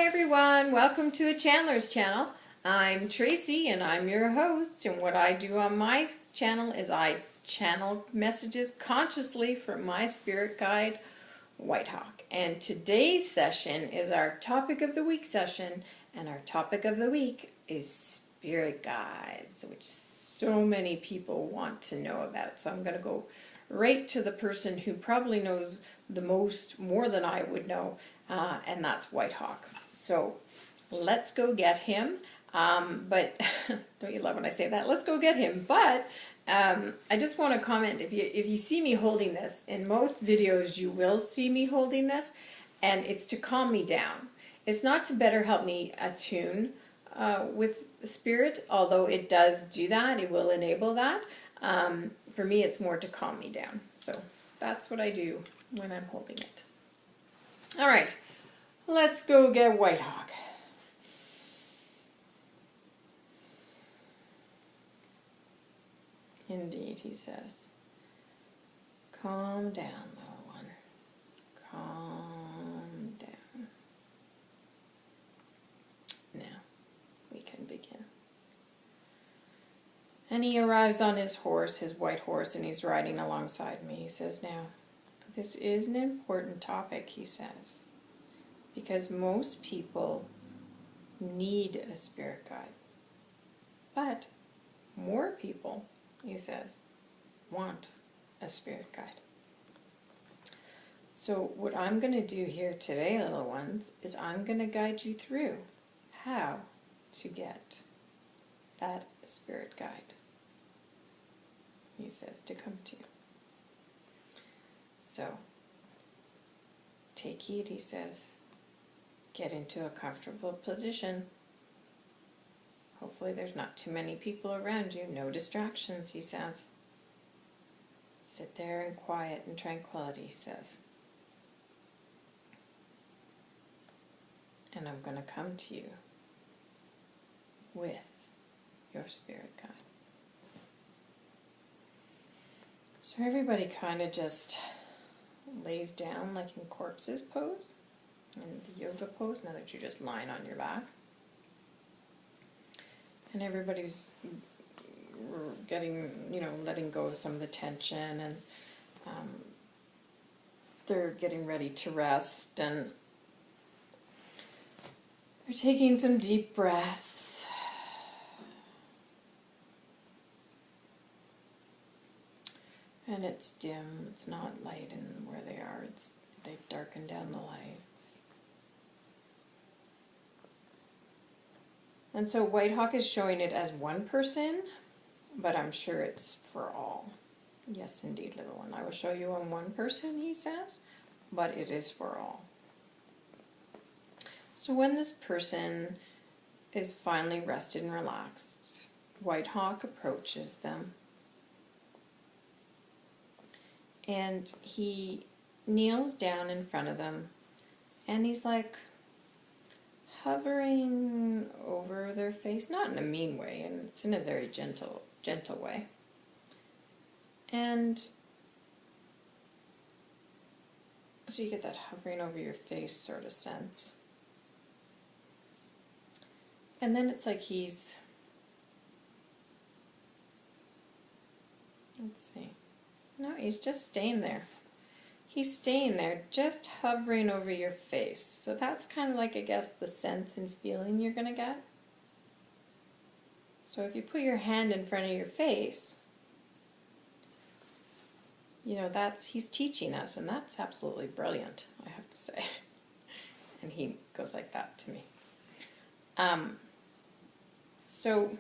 everyone, welcome to a Chandler's channel. I'm Tracy and I'm your host, and what I do on my channel is I channel messages consciously from my spirit guide, Whitehawk. And today's session is our topic of the week session, and our topic of the week is spirit guides, which so many people want to know about. So I'm going to go right to the person who probably knows the most, more than I would know, and that's Whitehawk. So let's go get him. But don't you love when I say that? Let's go get him. But I just want to comment, if you see me holding this, in most videos you will see me holding this, and it's to calm me down. It's not to better help me attune with spirit, although it does do that. It will enable that. For me, it's more to calm me down. So that's what I do when I'm holding it. All right, let's go get Whitehawk. Indeed, he says. Calm down, little one. Calm down. Now, we can begin. And he arrives on his horse, his white horse, and he's riding alongside me. He says, now, this is an important topic, he says, because most people need a spirit guide. But more people, he says, want a spirit guide. So what I'm going to do here today, little ones, is I'm going to guide you through how to get that spirit guide, he says, to come to you. So, take heed, he says. Get into a comfortable position. Hopefully there's not too many people around you. No distractions, he says. Sit there in quiet and tranquility, he says. And I'm going to come to you with your spirit guide. So everybody kind of just lays down like in corpses pose, in the yoga pose, now that you're just lying on your back. And everybody's getting, letting go of some of the tension, and they're getting ready to rest, and they're taking some deep breaths. And it's dim, it's not light in where they are, they've darkened down the lights. And so Whitehawk is showing it as one person, but I'm sure it's for all. Yes, indeed, little one. I will show you on one person, he says, but it is for all. So when this person is finally rested and relaxed, Whitehawk approaches them. And he kneels down in front of them, and he's like hovering over their face, not in a mean way, and it's in a very gentle way. And so you get that hovering over your face sort of sense. And then it's like he's, let's see. No, he's just staying there. He's staying there, just hovering over your face. So that's kind of like, I guess, the sense and feeling you're going to get. So if you put your hand in front of your face, he's teaching us, and that's absolutely brilliant, I have to say. And he goes like that to me. So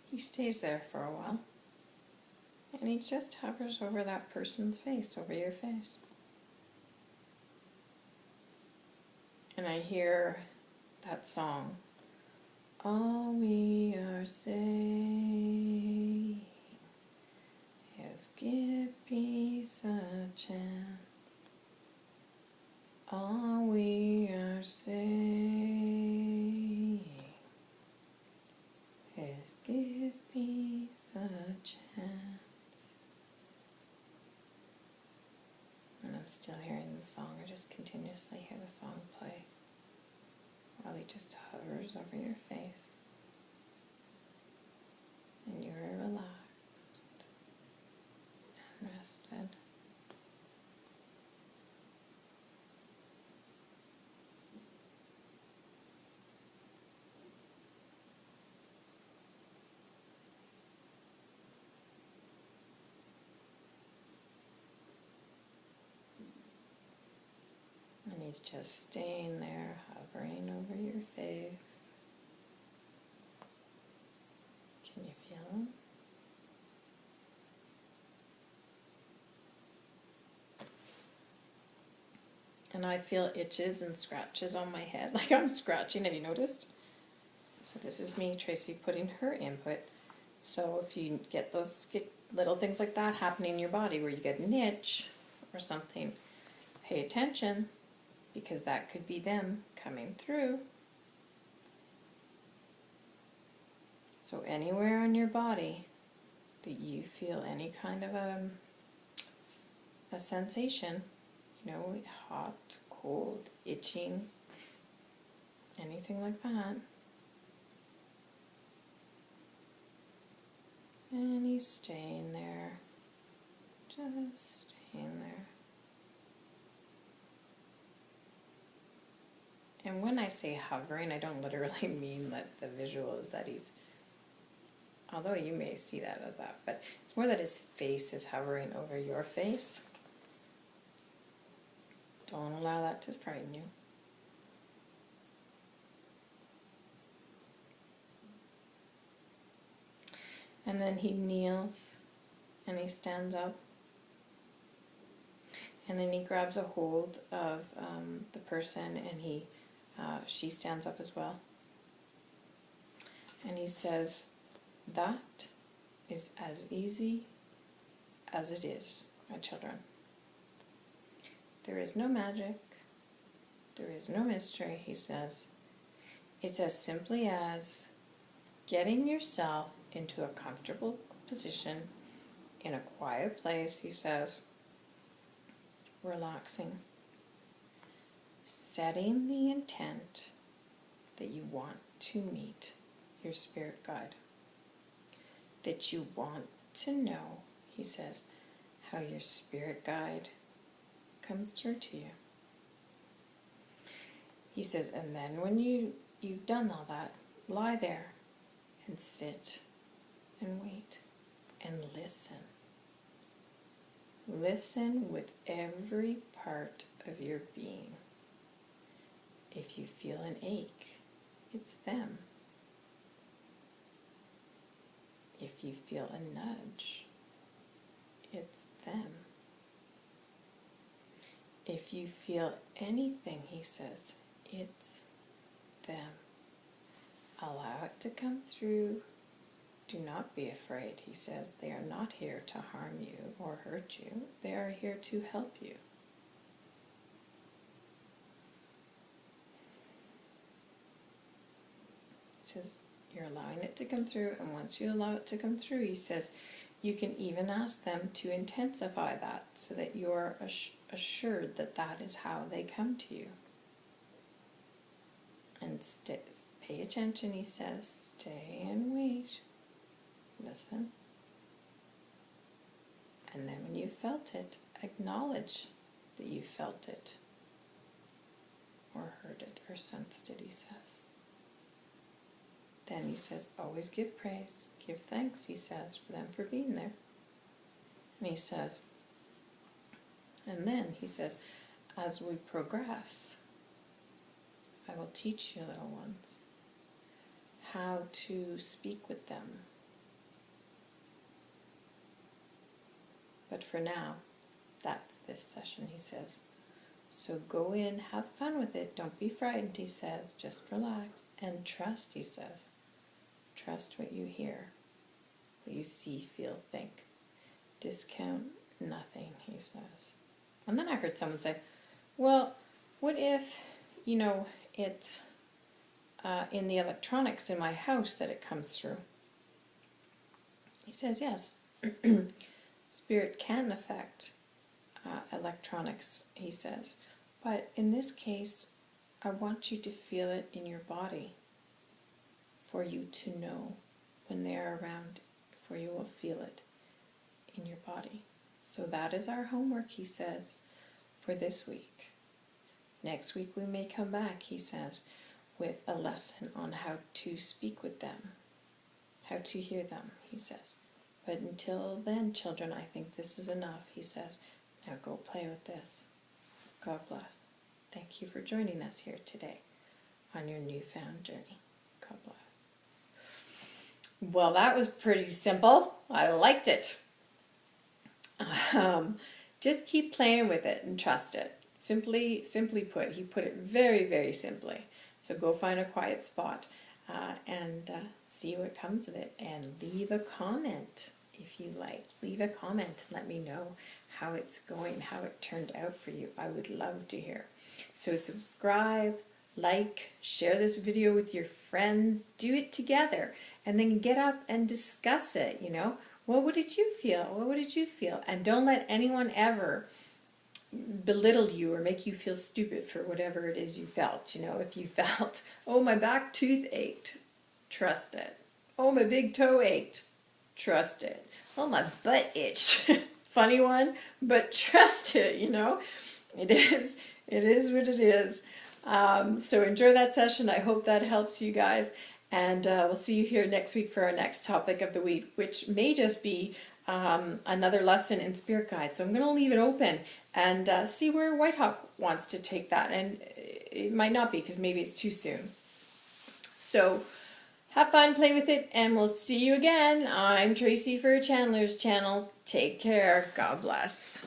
he stays there for a while, and he just hovers over that person's face, over your face. And I hear that song, all we are saying is give peace a chance. All we are saying is give peace a chance. I'm still hearing the song. I just continuously hear the song play while he just hovers over your face. And you're relaxed and rested. And he's just staying there, hovering over your face. Can you feel him? And I feel itches and scratches on my head, like I'm scratching. Have you noticed? So this is me, Tracy, putting her input. So if you get those little things like that happening in your body where you get an itch or something, pay attention, because that could be them coming through. So anywhere on your body that you feel any kind of a sensation, you know, hot, cold, itching, anything like that. And he's staying there, just staying there. And when I say hovering, I don't literally mean that the visual is that he's, although you may see that as that, but it's more that his face is hovering over your face. Don't allow that to frighten you. And then he kneels and he stands up. And then he grabs a hold of the person, and she stands up as well. And he says, "That is as easy as it is, my children. There is no magic. There is no mystery," he says. "It's as simply as getting yourself into a comfortable position in a quiet place," he says, "relaxing, setting the intent that you want to meet your spirit guide, that you want to know," he says, "how your spirit guide comes through to you." He says, and then when you've done all that, lie there and sit and wait and listen. Listen with every part of your being. If you feel an ache, it's them. If you feel a nudge, it's them. If you feel anything, he says, it's them. Allow it to come through. Do not be afraid, he says. They are not here to harm you or hurt you. They are here to help you. He says, you're allowing it to come through, and once you allow it to come through, he says, you can even ask them to intensify that so that you're assured that that is how they come to you. And pay attention, he says, stay and wait. Listen. And then when you felt it, acknowledge that you felt it, or heard it, or sensed it, he says. Then he says, always give praise, give thanks, he says, for them for being there. And he says, and then he says, as we progress, I will teach you, little ones, how to speak with them. But for now, that's this session, he says. So go in, have fun with it. Don't be frightened, he says. Just relax and trust, he says. Trust what you hear, what you see, feel, think. Discount nothing, he says. And then I heard someone say, well, what if, it's in the electronics in my house that it comes through? He says, yes. Spirit can affect electronics, he says. But in this case, I want you to feel it in your body for you to know when they are around, for you will feel it in your body. So that is our homework, he says, for this week. Next week we may come back, he says, with a lesson on how to speak with them, how to hear them, he says. But until then, children, I think this is enough, he says. Now go play with this. God bless. Thank you for joining us here today on your newfound journey. God bless. Well, that was pretty simple. I liked it. Just keep playing with it and trust it. Simply put, he put it very, very simply. So go find a quiet spot and see what comes of it. And leave a comment if you like. Leave a comment and let me know how it's going, how it turned out for you. I would love to hear. So subscribe, like, share this video with your friends. Do it together. And then get up and discuss it, you know. What did you feel? What did you feel? And don't let anyone ever belittle you or make you feel stupid for whatever it is you felt. You know, if you felt, oh, my back tooth ached, trust it. Oh, my big toe ached, trust it. Oh, my butt itched. Funny one, but trust it, you know. It is what it is. So enjoy that session. I hope that helps you guys. And we'll see you here next week for our next topic of the week, which may just be another lesson in Spirit Guide. So I'm going to leave it open and see where Whitehawk wants to take that. And it might not be, because maybe it's too soon. So have fun, play with it, and we'll see you again. I'm Tracy for Chandler's Channel. Take care. God bless.